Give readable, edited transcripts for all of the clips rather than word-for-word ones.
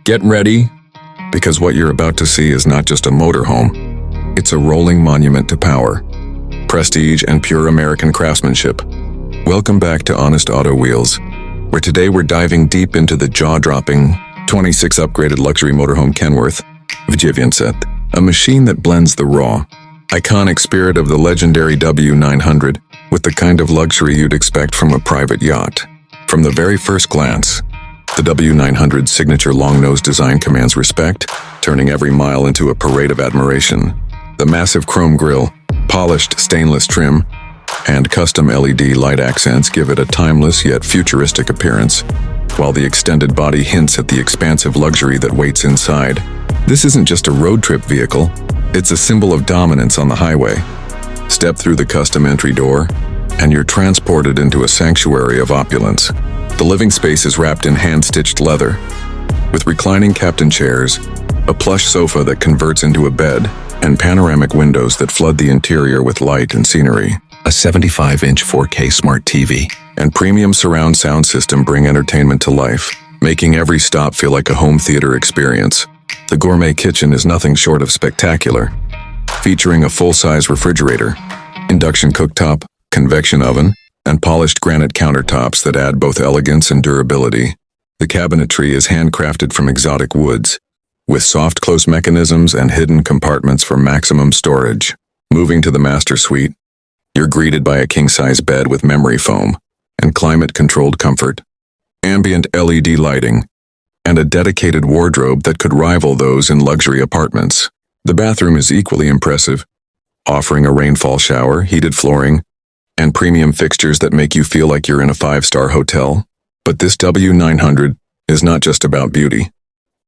Get ready, because what you're about to see is not just a motorhome. It's a rolling monument to power, prestige, and pure American craftsmanship. Welcome back to Honest Auto Wheels, where today we're diving deep into the jaw-dropping 26 upgraded luxury motorhome Kenworth W900, a machine that blends the raw, iconic spirit of the legendary W900 with the kind of luxury you'd expect from a private yacht. From the very first glance, the W900's signature long-nose design commands respect, turning every mile into a parade of admiration. The massive chrome grille, polished stainless trim, and custom LED light accents give it a timeless yet futuristic appearance, while the extended body hints at the expansive luxury that waits inside. This isn't just a road trip vehicle, it's a symbol of dominance on the highway. Step through the custom entry door, and you're transported into a sanctuary of opulence. The living space is wrapped in hand-stitched leather, with reclining captain chairs, a plush sofa that converts into a bed, and panoramic windows that flood the interior with light and scenery. A 75-inch 4K smart TV and premium surround sound system bring entertainment to life, making every stop feel like a home theater experience. The gourmet kitchen is nothing short of spectacular, featuring a full-size refrigerator, induction cooktop, convection oven, and polished granite countertops that add both elegance and durability. The cabinetry is handcrafted from exotic woods, with soft close mechanisms and hidden compartments for maximum storage. Moving to the master suite, you're greeted by a king-size bed with memory foam and climate-controlled comfort, ambient LED lighting, and a dedicated wardrobe that could rival those in luxury apartments. The bathroom is equally impressive, offering a rainfall shower, heated flooring, and premium fixtures that make you feel like you're in a 5-star hotel. But this W900 is not just about beauty.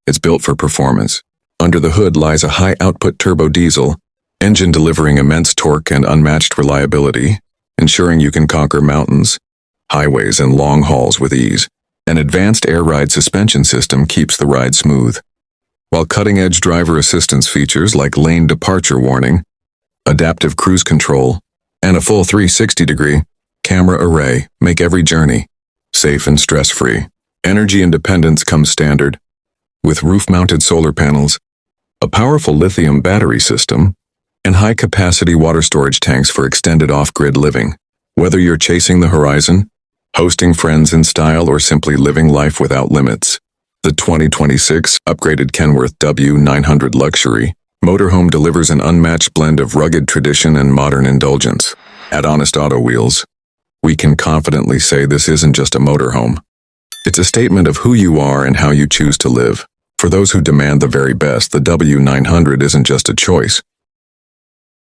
It's built for performance. Under the hood lies a high-output turbo diesel engine delivering immense torque and unmatched reliability, ensuring you can conquer mountains, highways, and long hauls with ease. An advanced air ride suspension system keeps the ride smooth, while cutting-edge driver assistance features like lane departure warning, adaptive cruise control, and a full 360-degree camera array make every journey safe and stress-free. Energy independence comes standard, with roof-mounted solar panels, a powerful lithium battery system, and high-capacity water storage tanks for extended off-grid living. Whether you're chasing the horizon, hosting friends in style, or simply living life without limits, the 2026 upgraded Kenworth W900 Luxury Motorhome delivers an unmatched blend of rugged tradition and modern indulgence. At Honest Auto Wheels, we can confidently say this isn't just a motorhome. It's a statement of who you are and how you choose to live. For those who demand the very best, the W900 isn't just a choice.